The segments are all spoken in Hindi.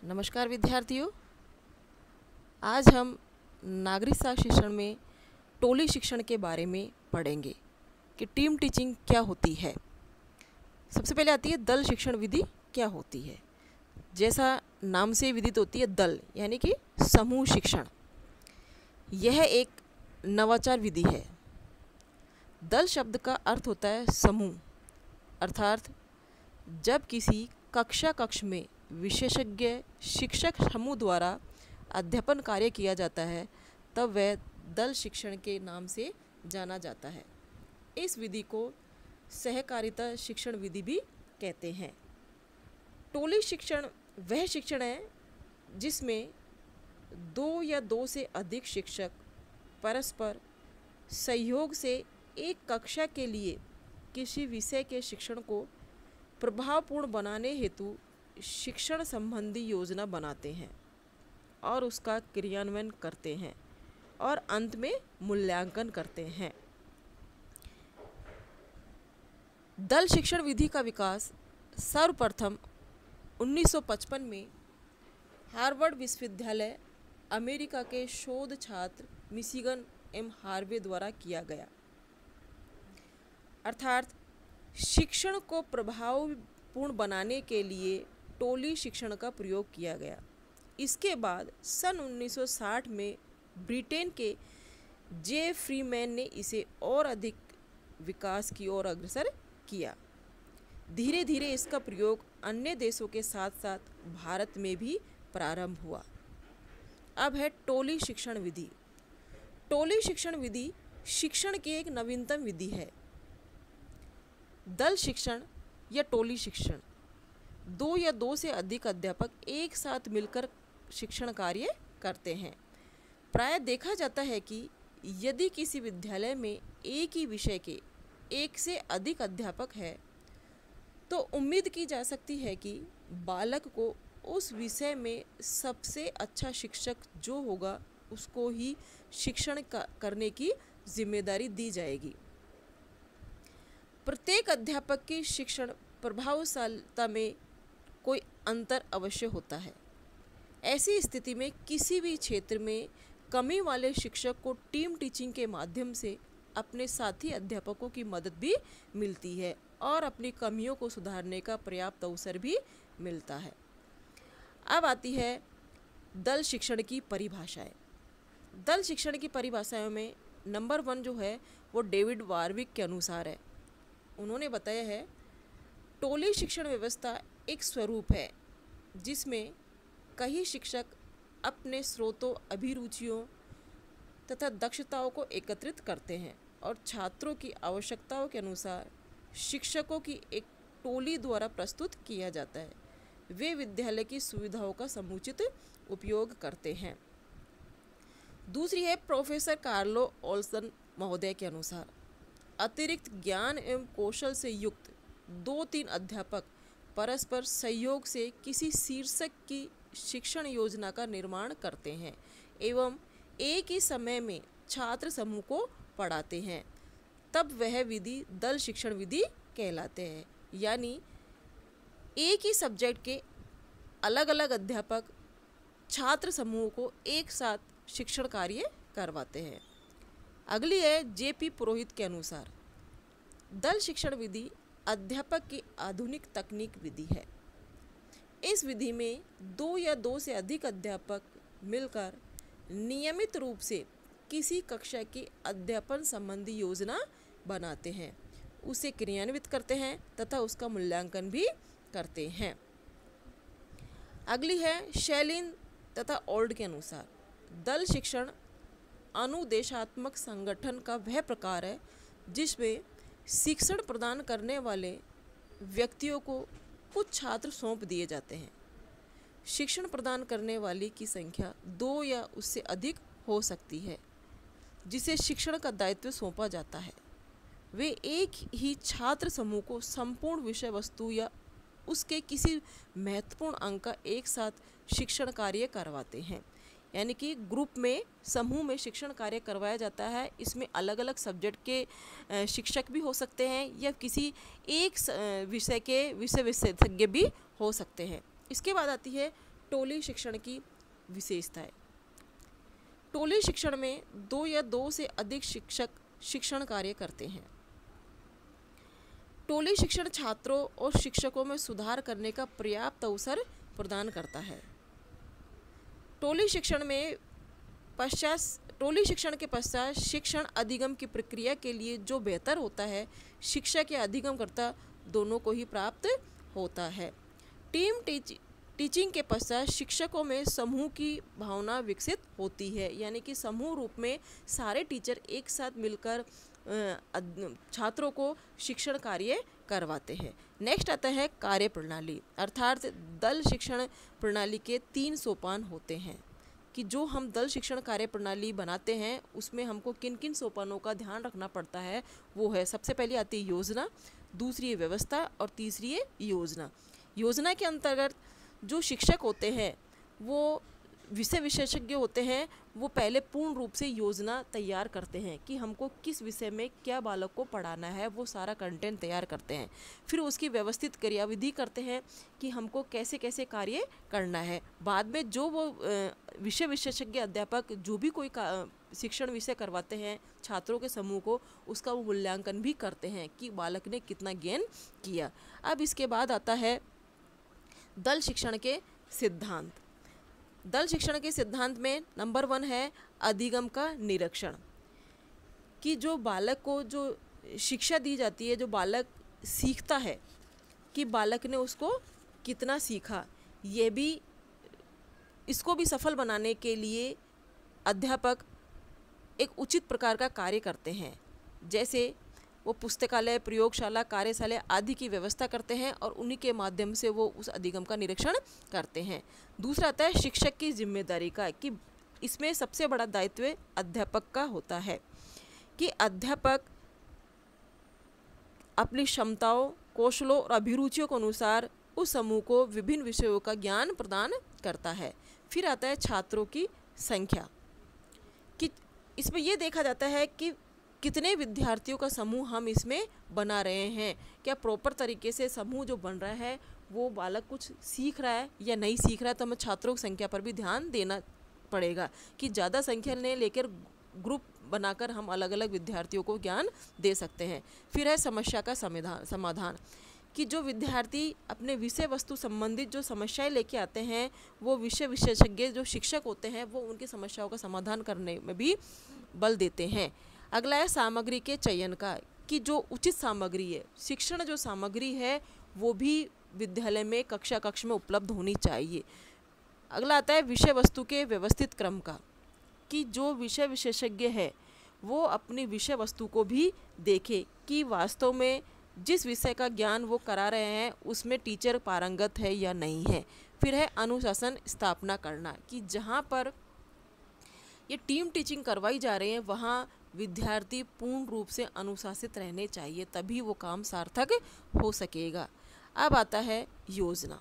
नमस्कार विद्यार्थियों, आज हम नागरिक शास्त्र शिक्षण में टोली शिक्षण के बारे में पढ़ेंगे कि टीम टीचिंग क्या होती है। सबसे पहले आती है दल शिक्षण विधि क्या होती है। जैसा नाम से विदित होती है, दल यानी कि समूह शिक्षण। यह एक नवाचार विधि है। दल शब्द का अर्थ होता है समूह, अर्थात जब किसी कक्ष में विशेषज्ञ शिक्षक समूह द्वारा अध्यापन कार्य किया जाता है तब वह दल शिक्षण के नाम से जाना जाता है। इस विधि को सहकारिता शिक्षण विधि भी कहते हैं। टोली शिक्षण वह शिक्षण है जिसमें दो या दो से अधिक शिक्षक परस्पर सहयोग से एक कक्षा के लिए किसी विषय के शिक्षण को प्रभावपूर्ण बनाने हेतु शिक्षण संबंधी योजना बनाते हैं और उसका क्रियान्वयन करते हैं और अंत में मूल्यांकन करते हैं। दल शिक्षण विधि का विकास सर्वप्रथम 1955 में हार्वर्ड विश्वविद्यालय अमेरिका के शोध छात्र मिशिगन एम हार्वे द्वारा किया गया। अर्थात शिक्षण को प्रभावपूर्ण बनाने के लिए टोली शिक्षण का प्रयोग किया गया। इसके बाद सन 1960 में ब्रिटेन के जे फ्रीमैन ने इसे और अधिक विकास की ओर अग्रसर किया। धीरे धीरे इसका प्रयोग अन्य देशों के साथ साथ भारत में भी प्रारंभ हुआ। अब है टोली शिक्षण विधि। टोली शिक्षण विधि शिक्षण की एक नवीनतम विधि है। दल शिक्षण या टोली शिक्षण, दो या दो से अधिक अध्यापक एक साथ मिलकर शिक्षण कार्य करते हैं। प्रायः देखा जाता है कि यदि किसी विद्यालय में एक ही विषय के एक से अधिक अध्यापक है तो उम्मीद की जा सकती है कि बालक को उस विषय में सबसे अच्छा शिक्षक जो होगा उसको ही शिक्षण करने की जिम्मेदारी दी जाएगी। प्रत्येक अध्यापक की शिक्षण प्रभावशीलता में कोई अंतर अवश्य होता है। ऐसी स्थिति में किसी भी क्षेत्र में कमी वाले शिक्षक को टीम टीचिंग के माध्यम से अपने साथी अध्यापकों की मदद भी मिलती है और अपनी कमियों को सुधारने का पर्याप्त अवसर भी मिलता है। अब आती है दल शिक्षण की परिभाषाएं। दल शिक्षण की परिभाषाओं में नंबर 1 जो है वो डेविड वारविक के अनुसार है। उन्होंने बताया है, टोली शिक्षण व्यवस्था एक स्वरूप है जिसमें कई शिक्षक अपने स्रोतों, अभिरुचियों तथा दक्षताओं को एकत्रित करते हैं और छात्रों की आवश्यकताओं के अनुसार शिक्षकों की एक टोली द्वारा प्रस्तुत किया जाता है। वे विद्यालय की सुविधाओं का समुचित उपयोग करते हैं। दूसरी है प्रोफेसर कार्लो ओल्सन महोदय के अनुसार, अतिरिक्त ज्ञान एवं कौशल से युक्त 2-3 अध्यापक परस्पर सहयोग से किसी शीर्षक की शिक्षण योजना का निर्माण करते हैं एवं एक ही समय में छात्र समूह को पढ़ाते हैं। तब वह विधि दल शिक्षण विधि कहलाते हैं। यानी एक ही सब्जेक्ट के अलग अलग अध्यापक छात्र समूह को एक साथ शिक्षण कार्य करवाते हैं। अगली है जेपी पुरोहित के अनुसार, दल शिक्षण विधि अध्यापक की आधुनिक तकनीक विधि है। इस विधि में 2 या 2 से अधिक अध्यापक मिलकर नियमित रूप से किसी कक्षा की अध्यापन संबंधी योजना बनाते हैं, उसे क्रियान्वित करते हैं तथा उसका मूल्यांकन भी करते हैं। अगली है शैलिन तथा ओल्ड के अनुसार, दल शिक्षण अनुदेशात्मक संगठन का वह प्रकार है जिसमें शिक्षण प्रदान करने वाले व्यक्तियों को कुछ छात्र सौंप दिए जाते हैं। शिक्षण प्रदान करने वाली की संख्या 2 या उससे अधिक हो सकती है जिसे शिक्षण का दायित्व सौंपा जाता है। वे एक ही छात्र समूह को संपूर्ण विषय वस्तु या उसके किसी महत्वपूर्ण अंग का एक साथ शिक्षण कार्य करवाते हैं। यानी कि ग्रुप में, समूह में शिक्षण कार्य करवाया जाता है। इसमें अलग अलग सब्जेक्ट के शिक्षक भी हो सकते हैं या किसी एक विषय के विषय विशेषज्ञ भी हो सकते हैं। इसके बाद आती है टोली शिक्षण की विशेषताएं। टोली शिक्षण में 2 या 2 से अधिक शिक्षक शिक्षण कार्य करते हैं। टोली शिक्षण छात्रों और शिक्षकों में सुधार करने का पर्याप्त अवसर प्रदान करता है। टोली शिक्षण के पश्चात शिक्षण अधिगम की प्रक्रिया के लिए जो बेहतर होता है, शिक्षक या अधिगमकर्ता दोनों को ही प्राप्त होता है। टीम टीचिंग के पश्चात शिक्षकों में समूह की भावना विकसित होती है, यानी कि समूह रूप में सारे टीचर एक साथ मिलकर छात्रों को शिक्षण कार्य करवाते हैं। नेक्स्ट आता है कार्य प्रणाली, अर्थात दल शिक्षण प्रणाली के 3 सोपान होते हैं कि जो हम दल शिक्षण कार्य प्रणाली बनाते हैं उसमें हमको किन किन सोपानों का ध्यान रखना पड़ता है। वो है, सबसे पहले आती है योजना, दूसरी है व्यवस्था और तीसरी है योजना। योजना के अंतर्गत जो शिक्षक होते हैं वो विषय विशेषज्ञ होते हैं, वो पहले पूर्ण रूप से योजना तैयार करते हैं कि हमको किस विषय में क्या बालक को पढ़ाना है, वो सारा कंटेंट तैयार करते हैं। फिर उसकी व्यवस्थित क्रियाविधि करते हैं कि हमको कैसे कैसे कार्य करना है। बाद में जो वो विषय विशेषज्ञ अध्यापक जो भी कोई शिक्षण विषय करवाते हैं छात्रों के समूह को, उसका वो मूल्यांकन भी करते हैं कि बालक ने कितना ज्ञान किया। अब इसके बाद आता है दल शिक्षण के सिद्धांत। दल शिक्षण के सिद्धांत में नंबर 1 है अधिगम का निरीक्षण, कि जो बालक को जो शिक्षा दी जाती है, जो बालक सीखता है कि बालक ने उसको कितना सीखा, ये भी इसको भी सफल बनाने के लिए अध्यापक एक उचित प्रकार का कार्य करते हैं। जैसे वो पुस्तकालय, प्रयोगशाला, कार्यशाला आदि की व्यवस्था करते हैं और उन्हीं के माध्यम से वो उस अधिगम का निरीक्षण करते हैं। दूसरा आता है शिक्षक की जिम्मेदारी का, कि इसमें सबसे बड़ा दायित्व अध्यापक का होता है कि अध्यापक अपनी क्षमताओं, कौशलों और अभिरुचियों के अनुसार उस समूह को विभिन्न विषयों का ज्ञान प्रदान करता है। फिर आता है छात्रों की संख्या, कि इसमें यह देखा जाता है कि कितने विद्यार्थियों का समूह हम इसमें बना रहे हैं, क्या प्रॉपर तरीके से समूह जो बन रहा है वो बालक कुछ सीख रहा है या नहीं सीख रहा है। तो हमें छात्रों की संख्या पर भी ध्यान देना पड़ेगा कि ज़्यादा संख्या ने लेकर ग्रुप बनाकर हम अलग अलग विद्यार्थियों को ज्ञान दे सकते हैं। फिर है समस्या का समाधान, कि जो विद्यार्थी अपने विषय वस्तु संबंधित जो समस्याएं लेके आते हैं, वो विषय विशेषज्ञ जो शिक्षक होते हैं वो उनकी समस्याओं का समाधान करने में भी बल देते हैं। अगला है सामग्री के चयन का, कि जो उचित सामग्री है, शिक्षण जो सामग्री है वो भी विद्यालय में कक्षा में उपलब्ध होनी चाहिए। अगला आता है विषय वस्तु के व्यवस्थित क्रम का, कि जो विषय विशेषज्ञ है वो अपनी विषय वस्तु को भी देखे कि वास्तव में जिस विषय का ज्ञान वो करा रहे हैं उसमें टीचर पारंगत है या नहीं है। फिर है अनुशासन स्थापना करना, कि जहाँ पर ये टीम टीचिंग करवाई जा रही है वहाँ विद्यार्थी पूर्ण रूप से अनुशासित रहने चाहिए, तभी वो काम सार्थक हो सकेगा। अब आता है योजना,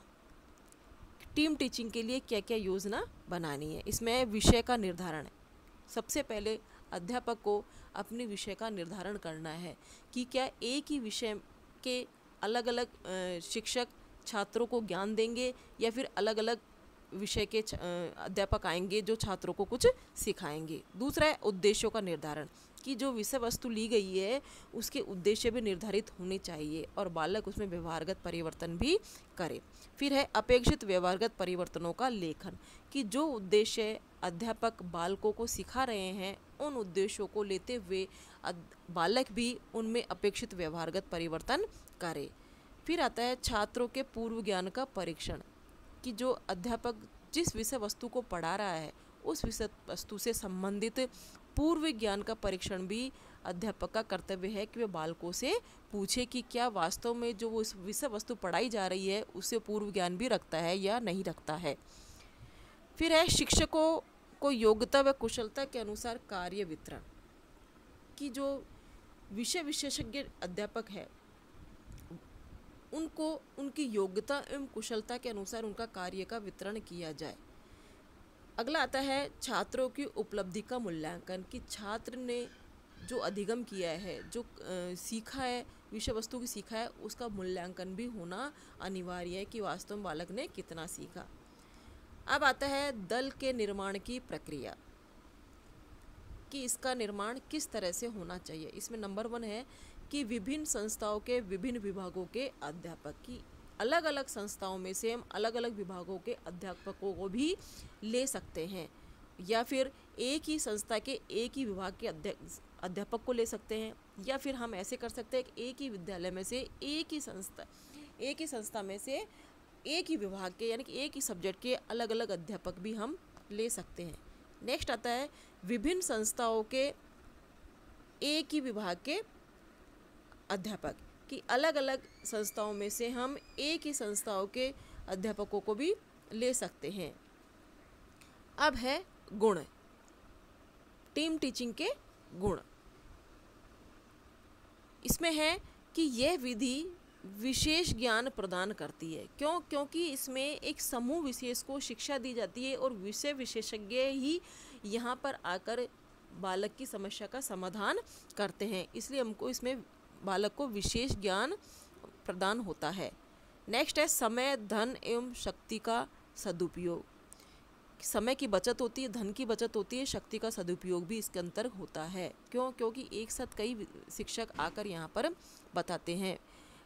टीम टीचिंग के लिए क्या क्या योजना बनानी है। इसमें विषय का निर्धारण, सबसे पहले अध्यापक को अपने विषय का निर्धारण करना है कि क्या एक ही विषय के अलग अलग शिक्षक छात्रों को ज्ञान देंगे या फिर अलग अलग विषय के अध्यापक आएंगे जो छात्रों को कुछ सिखाएंगे। दूसरा है उद्देश्यों का निर्धारण, कि जो विषय वस्तु ली गई है उसके उद्देश्य भी निर्धारित होने चाहिए और बालक उसमें व्यवहारगत परिवर्तन भी करे। फिर है अपेक्षित व्यवहारगत परिवर्तनों का लेखन, कि जो उद्देश्य अध्यापक बालकों को सिखा रहे हैं उन उद्देश्यों को लेते हुए बालक भी उनमें अपेक्षित व्यवहारगत परिवर्तन करे। फिर आता है छात्रों के पूर्व ज्ञान का परीक्षण, कि जो अध्यापक जिस विषय वस्तु को पढ़ा रहा है उस विषय वस्तु से संबंधित पूर्व ज्ञान का परीक्षण भी अध्यापक का कर्तव्य है कि वे बालकों से पूछे कि क्या वास्तव में जो वो विषय वस्तु पढ़ाई जा रही है उससे पूर्व ज्ञान भी रखता है या नहीं रखता है। फिर है शिक्षकों को योग्यता व कुशलता के अनुसार कार्य वितरण, कि जो विषय विशेषज्ञ अध्यापक है उनको उनकी योग्यता एवं कुशलता के अनुसार उनका कार्य का वितरण किया जाए। अगला आता है छात्रों की उपलब्धि का मूल्यांकन, कि छात्र ने जो अधिगम किया है, जो सीखा है, विषय वस्तु की सीखा है, उसका मूल्यांकन भी होना अनिवार्य है कि वास्तव में बालक ने कितना सीखा। अब आता है दल के निर्माण की प्रक्रिया, कि इसका निर्माण किस तरह से होना चाहिए। इसमें नंबर 1 है कि विभिन्न संस्थाओं के विभिन्न विभागों के अध्यापक, की अलग अलग संस्थाओं में से हम अलग अलग विभागों के अध्यापकों को भी ले सकते हैं, या फिर एक ही संस्था के एक ही विभाग के अध्यापक को ले सकते हैं, या फिर हम ऐसे कर सकते हैं कि एक ही विद्यालय में से एक ही संस्था में से एक ही विभाग के यानी कि एक ही सब्जेक्ट के अलग अलग अध्यापक भी हम ले सकते हैं। नेक्स्ट आता है विभिन्न संस्थाओं के एक ही विभाग के अध्यापक, कि अलग अलग संस्थाओं में से हम एक ही संस्थाओं के अध्यापकों को भी ले सकते हैं। अब है गुण, टीम टीचिंग के गुण। इसमें है कि यह विधि विशेष ज्ञान प्रदान करती है। क्योंकि इसमें एक समूह विशेष को शिक्षा दी जाती है और विषय विशेषज्ञ ही यहाँ पर आकर बालक की समस्या का समाधान करते हैं, इसलिए हमको इसमें बालक को विशेष ज्ञान प्रदान होता है। नेक्स्ट है समय, धन एवं शक्ति का सदुपयोग। समय की बचत होती है, धन की बचत होती है, शक्ति का सदुपयोग भी इसके अंतर होता है। क्योंकि एक साथ कई शिक्षक आकर यहाँ पर बताते हैं।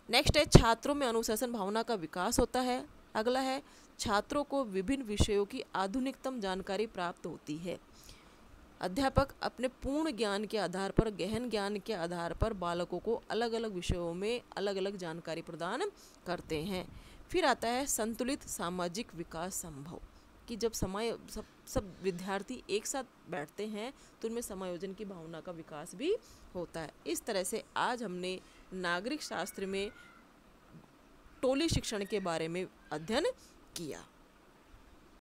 नेक्स्ट है छात्रों में अनुशासन भावना का विकास होता है। अगला है छात्रों को विभिन्न विषयों की आधुनिकतम जानकारी प्राप्त होती है। अध्यापक अपने पूर्ण ज्ञान के आधार पर, गहन ज्ञान के आधार पर बालकों को अलग अलग विषयों में अलग अलग जानकारी प्रदान करते हैं। फिर आता है संतुलित सामाजिक विकास संभव, कि जब सब विद्यार्थी एक साथ बैठते हैं तो उनमें समायोजन की भावना का विकास भी होता है। इस तरह से आज हमने नागरिक शास्त्र में टोली शिक्षण के बारे में अध्ययन किया।